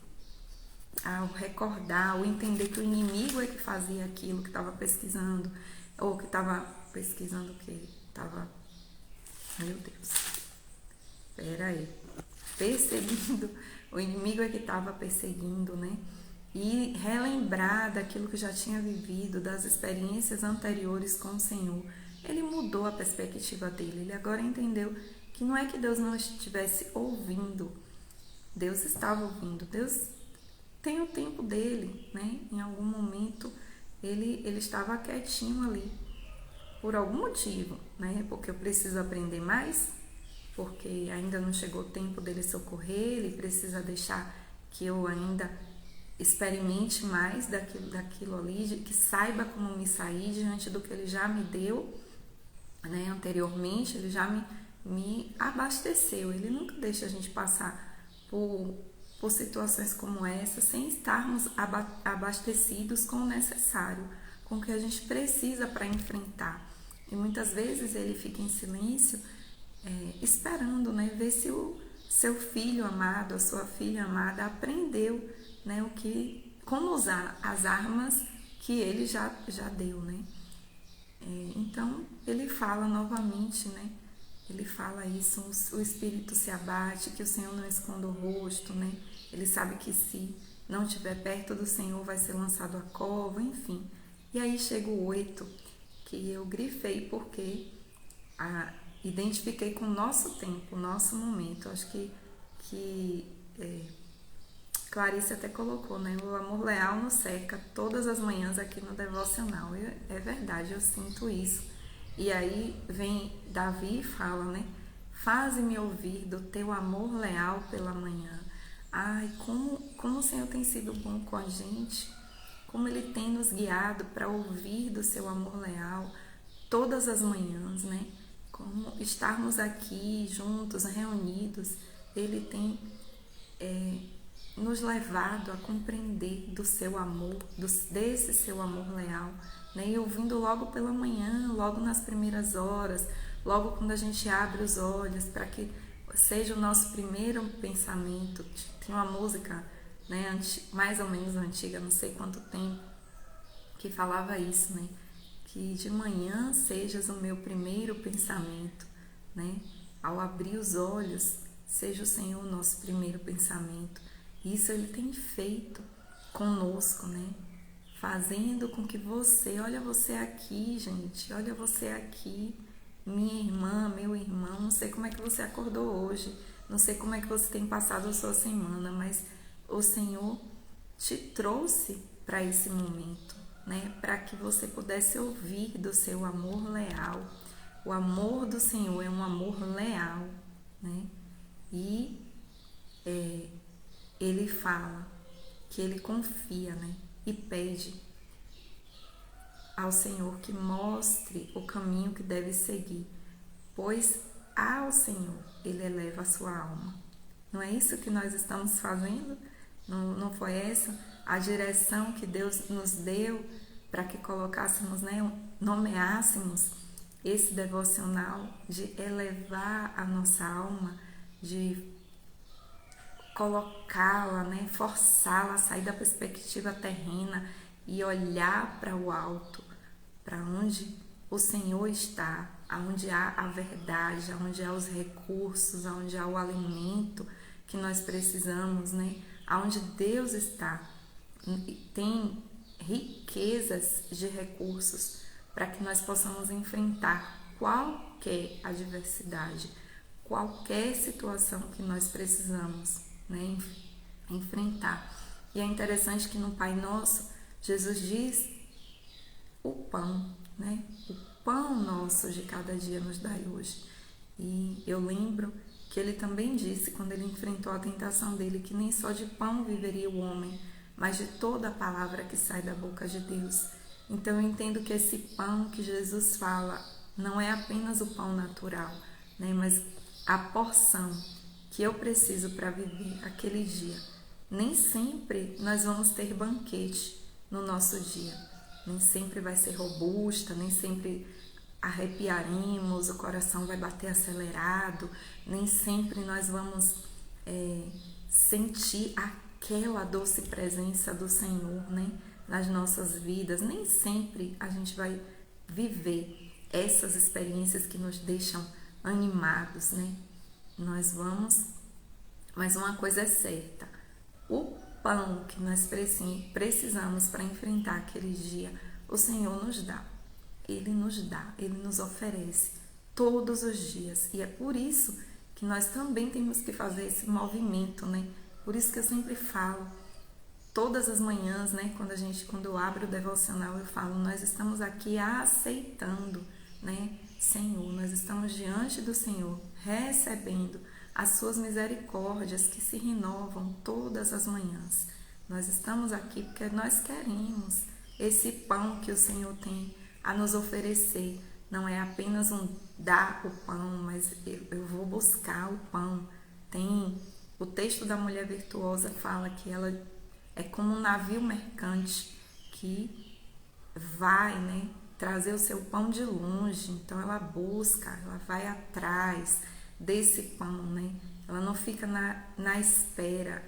O recordar, o entender que o inimigo é que fazia aquilo que estava pesquisando, ou que estava pesquisando o que estava... Meu Deus. Espera aí. Perseguindo. O inimigo é que estava perseguindo, né? E relembrar daquilo que já tinha vivido, das experiências anteriores com o Senhor. Ele mudou a perspectiva dele. Ele agora entendeu que não é que Deus não estivesse ouvindo. Deus estava ouvindo. Deus tem o tempo dele, né? Em algum momento ele estava quietinho ali. Por algum motivo, né? Porque eu preciso aprender mais, porque ainda não chegou o tempo dele socorrer, ele precisa deixar que eu ainda experimente mais daquilo ali, que saiba como me sair diante do que ele já me deu, né? Anteriormente, ele já me abasteceu. Ele nunca deixa a gente passar por situações como essa sem estarmos abastecidos com o necessário, com o que a gente precisa para enfrentar. E muitas vezes ele fica em silêncio, esperando, né, ver se o seu filho amado, a sua filha amada aprendeu, né, como usar as armas que ele já deu, né? Então ele fala novamente, né? Ele fala isso, o espírito se abate, que o Senhor não esconda o rosto, né? Ele sabe que se não estiver perto do Senhor vai ser lançado à cova, enfim. E aí chega o 8, que eu grifei porque identifiquei com o nosso tempo, o nosso momento. Acho que Clarice até colocou, né? O amor leal nos cerca todas as manhãs aqui no devocional. É verdade, eu sinto isso. E aí vem Davi e fala, né? Faze-me ouvir do teu amor leal pela manhã. Ai, como o Senhor tem sido bom com a gente, como Ele tem nos guiado para ouvir do seu amor leal todas as manhãs, né? Como estarmos aqui juntos, reunidos, Ele tem nos levado a compreender do seu amor, desse seu amor leal, né? E ouvindo logo pela manhã, logo nas primeiras horas, logo quando a gente abre os olhos, para que seja o nosso primeiro pensamento. Tem uma música, né, mais ou menos antiga, não sei quanto tempo, que falava isso, né? Que de manhã sejas o meu primeiro pensamento, né? Ao abrir os olhos, seja o Senhor o nosso primeiro pensamento. Isso Ele tem feito conosco, né? Fazendo com que olha você aqui, gente, olha você aqui, minha irmã, meu irmão, não sei como é que você acordou hoje, não sei como é que você tem passado a sua semana, mas o Senhor te trouxe para esse momento, né? Para que você pudesse ouvir do seu amor leal. O amor do Senhor é um amor leal, né? E Ele fala que Ele confia, né? E pede ao Senhor que mostre o caminho que deve seguir, pois ao Senhor Ele eleva a sua alma. Não é isso que nós estamos fazendo? Não foi essa a direção que Deus nos deu para que colocássemos, né, nomeássemos esse devocional, de elevar a nossa alma, de colocá-la, né, forçá-la a sair da perspectiva terrena e olhar para o alto, para onde o Senhor está, aonde há a verdade, aonde há os recursos, aonde há o alimento que nós precisamos, né? Aonde Deus está. Tem riquezas de recursos para que nós possamos enfrentar qualquer adversidade, qualquer situação que nós precisamos, né, enfrentar. E é interessante que no Pai Nosso, Jesus diz o pão, né? O pão nosso de cada dia nos dai hoje. E eu lembro que ele também disse, quando ele enfrentou a tentação dele, que nem só de pão viveria o homem, mas de toda a palavra que sai da boca de Deus. Então eu entendo que esse pão que Jesus fala não é apenas o pão natural, né? Mas a porção que eu preciso para viver aquele dia. Nem sempre nós vamos ter banquete no nosso dia. Nem sempre vai ser robusta, nem sempre arrepiaremos, o coração vai bater acelerado, nem sempre nós vamos sentir aquela doce presença do Senhor, né, nas nossas vidas. Nem sempre a gente vai viver essas experiências que nos deixam animados, né? Nós vamos, mas uma coisa é certa, o pão que nós precisamos para enfrentar aquele dia, o Senhor nos dá. Ele nos dá, Ele nos oferece todos os dias. E é por isso que nós também temos que fazer esse movimento, né? Por isso que eu sempre falo, todas as manhãs, né? Quando eu abro o devocional, eu falo, nós estamos aqui aceitando, né? Senhor, nós estamos diante do Senhor, recebendo as suas misericórdias que se renovam todas as manhãs. Nós estamos aqui porque nós queremos esse pão que o Senhor tem a nos oferecer. Não é apenas um dar o pão, mas eu vou buscar o pão. Tem o texto da mulher virtuosa fala que ela é como um navio mercante que vai, né, trazer o seu pão de longe. Então ela busca, ela vai atrás desse pão, né? Ela não fica na espera.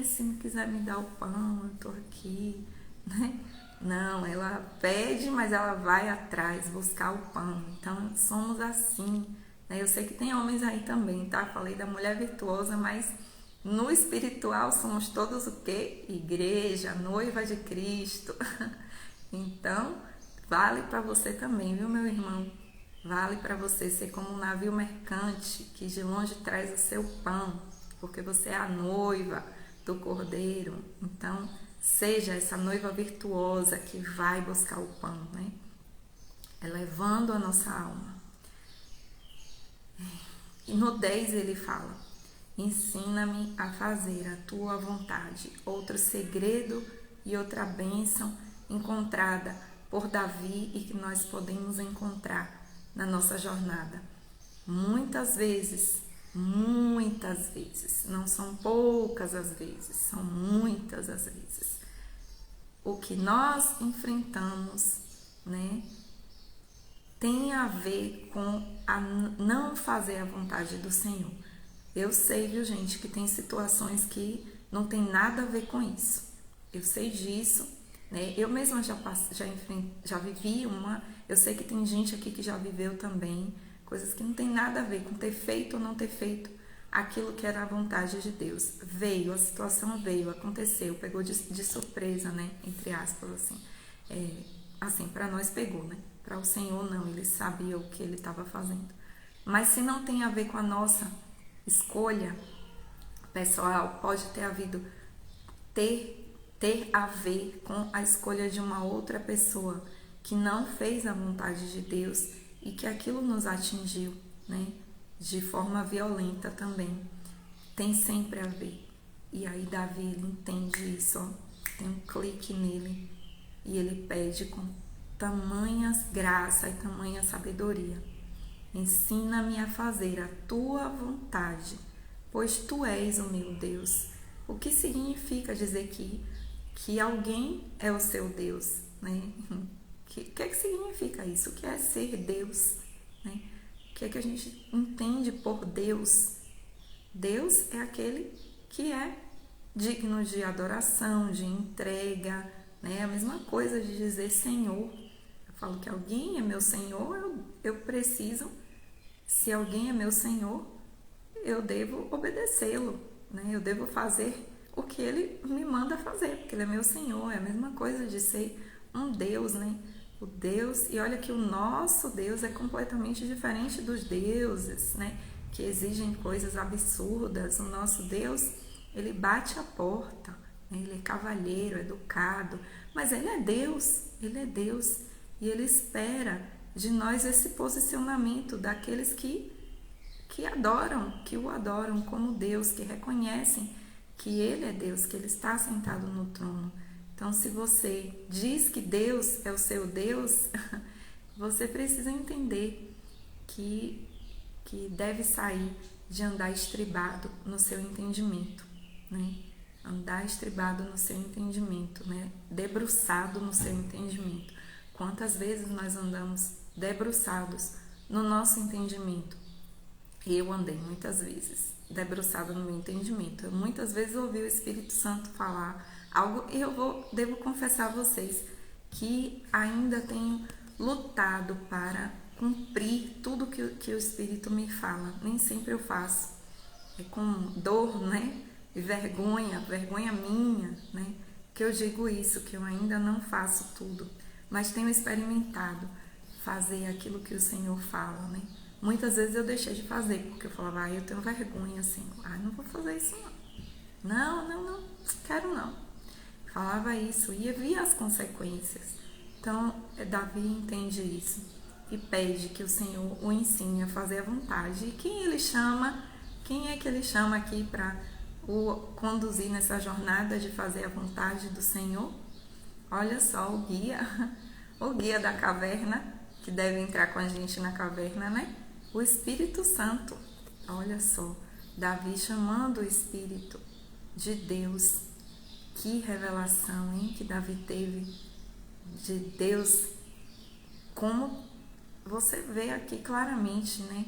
Se não quiser me dar o pão, eu tô aqui, né? Não, ela pede, mas ela vai atrás buscar o pão. Então, somos assim, né? Eu sei que tem homens aí também, tá? Falei da mulher virtuosa, mas no espiritual somos todos o quê? Igreja, noiva de Cristo. Então, vale para você também, viu, meu irmão? Vale para você ser como um navio mercante que de longe traz o seu pão, porque você é a noiva do Cordeiro. Então, seja essa noiva virtuosa que vai buscar o pão, né? Elevando a nossa alma. E no 10 ele fala, ensina-me a fazer a tua vontade. Outro segredo e outra bênção encontrada por Davi e que nós podemos encontrar na nossa jornada. Muitas vezes, não são poucas as vezes, são muitas as vezes. O que nós enfrentamos, né, tem a ver com a não fazer a vontade do Senhor. Eu sei, viu, gente, que tem situações que não tem nada a ver com isso. Eu sei disso, né? Eu mesma já vivi uma. Eu sei que tem gente aqui que já viveu também coisas que não tem nada a ver com ter feito ou não ter feito aquilo que era a vontade de Deus. Veio, a situação veio, aconteceu, pegou de surpresa, né? Entre aspas, assim. Assim, para nós pegou, né? Para o Senhor não, ele sabia o que ele estava fazendo. Mas se não tem a ver com a nossa escolha pessoal, pode ter a ver com a escolha de uma outra pessoa que não fez a vontade de Deus e que aquilo nos atingiu, né? De forma violenta também. Tem sempre a ver. E aí Davi, ele entende isso, ó, tem um clique nele e ele pede com tamanha graça e tamanha sabedoria. Ensina-me a fazer a tua vontade, pois tu és o meu Deus. O que significa dizer que alguém é o seu Deus, né? O que significa isso? O que é ser Deus, né? O que é que a gente entende por Deus? Deus é aquele que é digno de adoração, de entrega, né? A mesma coisa de dizer Senhor. Eu falo que alguém é meu Senhor, eu preciso, se alguém é meu Senhor, eu devo obedecê-lo, né? Eu devo fazer o que Ele me manda fazer, porque Ele é meu Senhor. É a mesma coisa de ser um Deus, né? O Deus, e olha que o nosso Deus é completamente diferente dos deuses, né? Que exigem coisas absurdas. O nosso Deus, Ele bate a porta, né? Ele é cavalheiro, educado, mas Ele é Deus, e Ele espera de nós esse posicionamento daqueles que adoram, que o adoram como Deus, que reconhecem que Ele é Deus, que Ele está sentado no trono. Então, se você diz que Deus é o seu Deus, você precisa entender que deve sair de andar estribado no seu entendimento, né? Andar estribado no seu entendimento, né? Debruçado no seu entendimento. Quantas vezes nós andamos debruçados no nosso entendimento? Eu andei muitas vezes debruçada no meu entendimento. Eu muitas vezes ouvi o Espírito Santo falar algo e devo confessar a vocês que ainda tenho lutado para cumprir tudo que o Espírito me fala. Nem sempre eu faço. É com dor, né? E vergonha minha, né? Que eu digo isso, que eu ainda não faço tudo, mas tenho experimentado fazer aquilo que o Senhor fala, né? Muitas vezes eu deixei de fazer, porque eu falava, eu tenho vergonha, Senhor, não vou fazer isso não, quero não. Falava isso e via as consequências. Então, Davi entende isso e pede que o Senhor o ensine a fazer a vontade. E quem é que ele chama aqui para o conduzir nessa jornada de fazer a vontade do Senhor? Olha só, o guia da caverna, que deve entrar com a gente na caverna, né? O Espírito Santo. Olha só, Davi chamando o Espírito de Deus. Que revelação, hein, que Davi teve de Deus. Como você vê aqui claramente, né,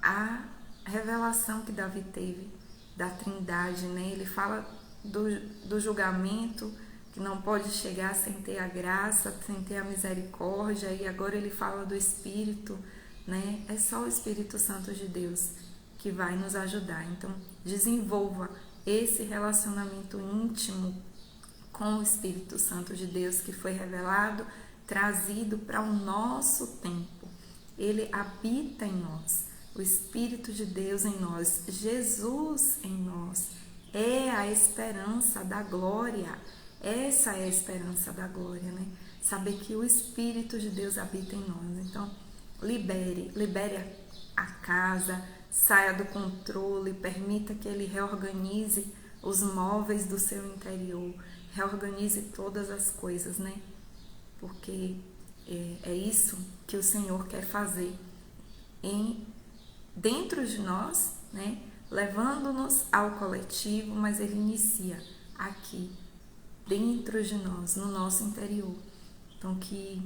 a revelação que Davi teve da Trindade, né? Ele fala do julgamento que não pode chegar sem ter a graça, sem ter a misericórdia, e agora ele fala do Espírito, né? É só o Espírito Santo de Deus que vai nos ajudar. Então, desenvolva esse relacionamento íntimo com o Espírito Santo de Deus que foi revelado, trazido para o nosso tempo. Ele habita em nós, o Espírito de Deus em nós, Jesus em nós, é a esperança da glória. Essa é a esperança da glória, né? Saber que o Espírito de Deus habita em nós. Então, libere a casa, saia do controle, permita que Ele reorganize os móveis do seu interior, reorganize todas as coisas, né? Porque é isso que o Senhor quer fazer dentro de nós, né? Levando-nos ao coletivo, mas Ele inicia aqui, dentro de nós, no nosso interior. Então, que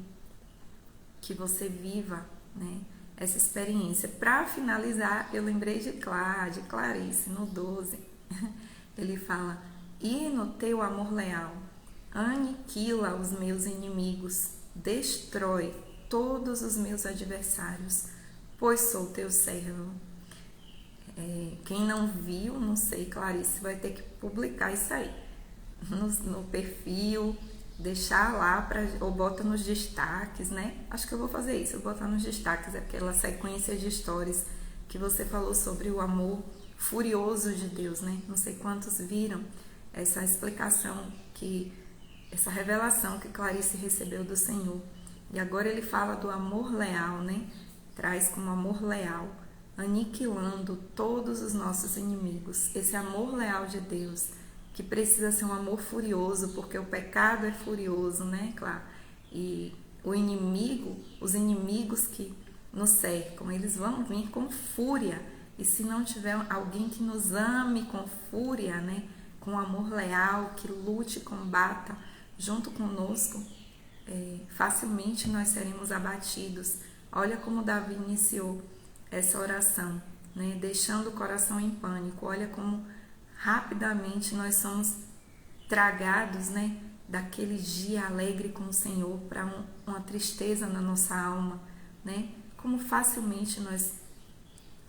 você viva, né, essa experiência. Para finalizar, eu lembrei de Clarice, no 12. Ele fala, e no teu amor leal, aniquila os meus inimigos, destrói todos os meus adversários, pois sou teu servo. Quem não viu, não sei, Clarice, vai ter que publicar isso aí no perfil, deixar lá, ou bota nos destaques, né? Acho que eu vou fazer isso, eu vou botar nos destaques aquela sequência de stories que você falou sobre o amor furioso de Deus, né? Não sei quantos viram essa explicação, essa revelação que Clarice recebeu do Senhor. E agora ele fala do amor leal, né? Traz como amor leal, aniquilando todos os nossos inimigos. Esse amor leal de Deus, que precisa ser um amor furioso, porque o pecado é furioso, né? Claro. E os inimigos que nos cercam, eles vão vir com fúria. E se não tiver alguém que nos ame com fúria, né? Com amor leal, que lute, combata junto conosco, facilmente nós seremos abatidos. Olha como Davi iniciou essa oração, né? Deixando o coração em pânico. Olha como rapidamente nós somos tragados, né, daquele dia alegre com o Senhor para uma tristeza na nossa alma, né? Como facilmente nós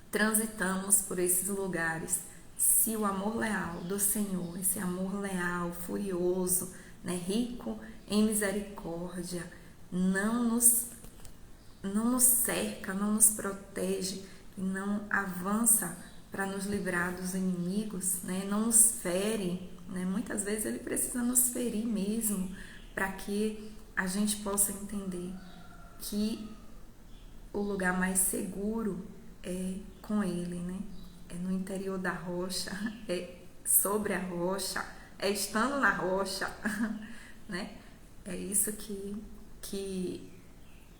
transitamos por esses lugares se o amor leal do Senhor, esse amor leal, furioso, né, rico em misericórdia, não nos cerca, não nos protege e não avança para nos livrar dos inimigos, né, não nos fere, né, muitas vezes ele precisa nos ferir mesmo para que a gente possa entender que o lugar mais seguro é com ele, né? É no interior da rocha, é sobre a rocha, é estando na rocha, né? É isso que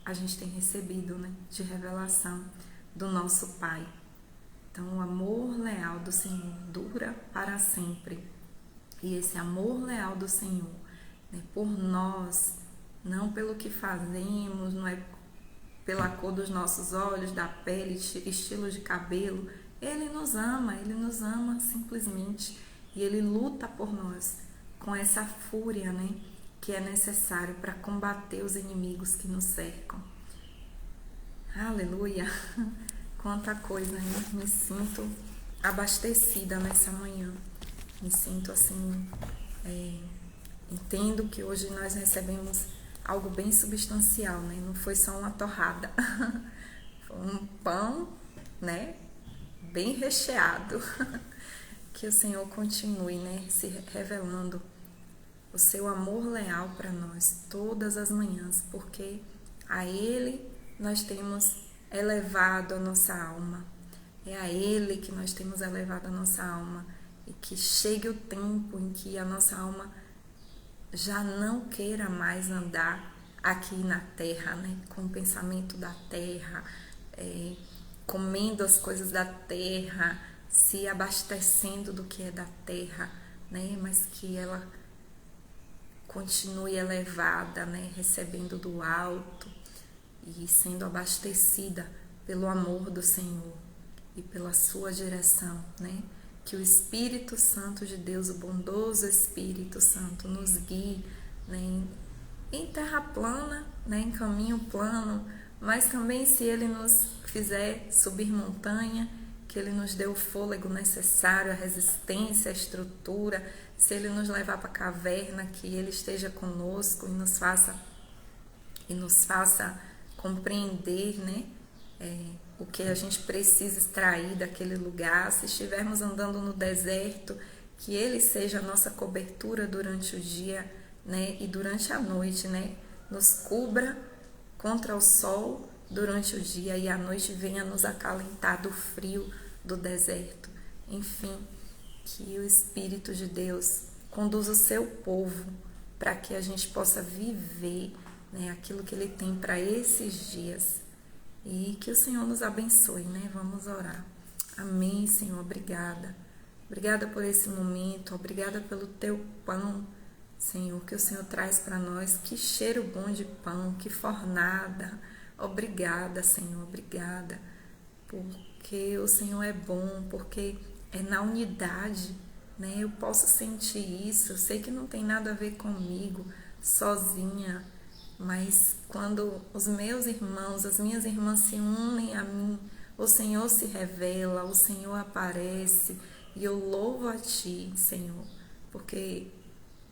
a gente tem recebido, né? De revelação do nosso Pai. Então, o amor leal do Senhor dura para sempre. E esse amor leal do Senhor, né, por nós, não pelo que fazemos, não é pela cor dos nossos olhos, da pele, estilo de cabelo. Ele nos ama simplesmente. E Ele luta por nós com essa fúria, né, que é necessário para combater os inimigos que nos cercam. Aleluia! Quanta coisa, hein? Me sinto abastecida nessa manhã. Me sinto assim, entendo que hoje nós recebemos algo bem substancial, né? Não foi só uma torrada, foi um pão, né? Bem recheado. Que o Senhor continue, né? Se revelando o seu amor leal para nós todas as manhãs, porque a Ele nós temos elevado a nossa alma. É a Ele que nós temos elevado a nossa alma. E que chegue o tempo em que a nossa alma já não queira mais andar aqui na terra, né? Com o pensamento da terra, comendo as coisas da terra, se abastecendo do que é da terra, né? Mas que ela continue elevada, né? Recebendo do alto e sendo abastecida pelo amor do Senhor e pela sua direção, né? Que o Espírito Santo de Deus, o bondoso Espírito Santo, nos guie, né, em terra plana, né, em caminho plano, mas também se Ele nos fizer subir montanha, que Ele nos dê o fôlego necessário, a resistência, a estrutura, se Ele nos levar para a caverna, que Ele esteja conosco e nos faça compreender, né, o que a gente precisa extrair daquele lugar. Se estivermos andando no deserto, que Ele seja a nossa cobertura durante o dia, né, e durante a noite, né, nos cubra contra o sol durante o dia e à noite venha nos acalentar do frio do deserto. Enfim, que o Espírito de Deus conduza o seu povo para que a gente possa viver, né, aquilo que Ele tem para esses dias. E que o Senhor nos abençoe, né? Vamos orar. Amém, Senhor. Obrigada. Obrigada por esse momento. Obrigada pelo Teu pão, Senhor, que o Senhor traz para nós. Que cheiro bom de pão, que fornada. Obrigada, Senhor. Obrigada. Porque o Senhor é bom, porque é na unidade, né? Eu posso sentir isso. Eu sei que não tem nada a ver comigo, sozinha. Mas quando os meus irmãos, as minhas irmãs se unem a mim, o Senhor se revela, o Senhor aparece e eu louvo a Ti, Senhor, porque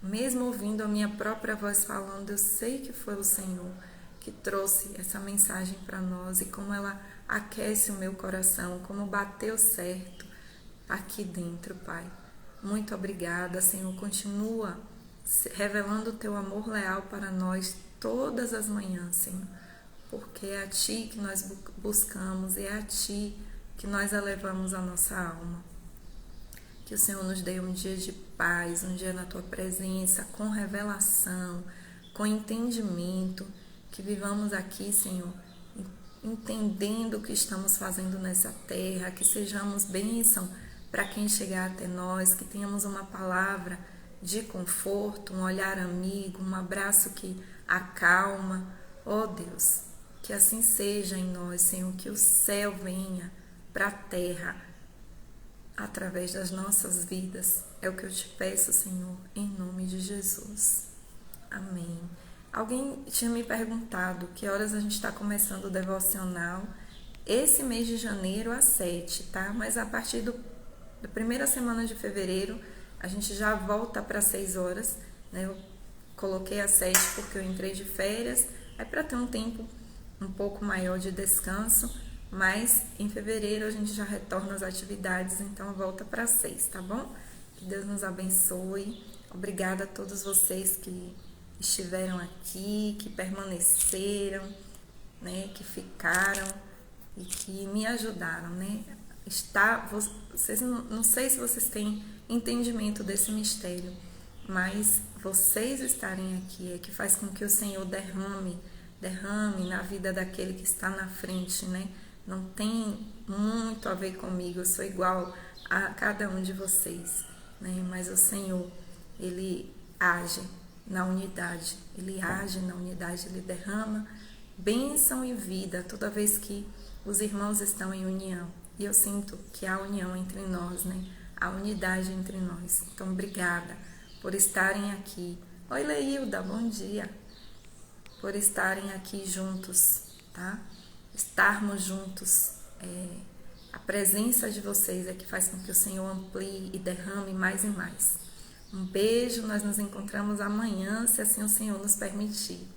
mesmo ouvindo a minha própria voz falando, eu sei que foi o Senhor que trouxe essa mensagem para nós e como ela aquece o meu coração, como bateu certo aqui dentro, Pai. Muito obrigada, Senhor, continua revelando o Teu amor leal para nós todas as manhãs, Senhor, porque é a Ti que nós buscamos, é a Ti que nós elevamos a nossa alma. Que o Senhor nos dê um dia de paz, um dia na Tua presença, com revelação, com entendimento, que vivamos aqui, Senhor, entendendo o que estamos fazendo nessa terra, que sejamos bênção para quem chegar até nós, que tenhamos uma palavra de conforto, um olhar amigo, um abraço que acalma. Oh Deus, que assim seja em nós, Senhor, que o céu venha para a terra através das nossas vidas. É o que eu te peço, Senhor, em nome de Jesus. Amém. Alguém tinha me perguntado que horas a gente está começando o devocional. Esse mês de janeiro às 7, tá? Mas a partir do da primeira semana de fevereiro, a gente já volta para 6 horas, né? Eu coloquei às 7 porque eu entrei de férias, é para ter um tempo um pouco maior de descanso, mas em fevereiro a gente já retorna às atividades, então volta para 6, tá bom? Que Deus nos abençoe. Obrigada a todos vocês que estiveram aqui, que permaneceram, né, que ficaram e que me ajudaram, né? Vocês não sei se vocês têm entendimento desse mistério, mas vocês estarem aqui é que faz com que o Senhor derrame na vida daquele que está na frente, né? Não tem muito a ver comigo, eu sou igual a cada um de vocês, né? Mas o Senhor, Ele age na unidade, Ele derrama bênção e vida toda vez que os irmãos estão em união. E eu sinto que há união entre nós, né? Há unidade entre nós. Então, obrigada por estarem aqui. Oi, Leilda, bom dia. Por estarem aqui juntos, tá? Estarmos juntos. A presença de vocês é que faz com que o Senhor amplie e derrame mais e mais. Um beijo, nós nos encontramos amanhã, se assim o Senhor nos permitir.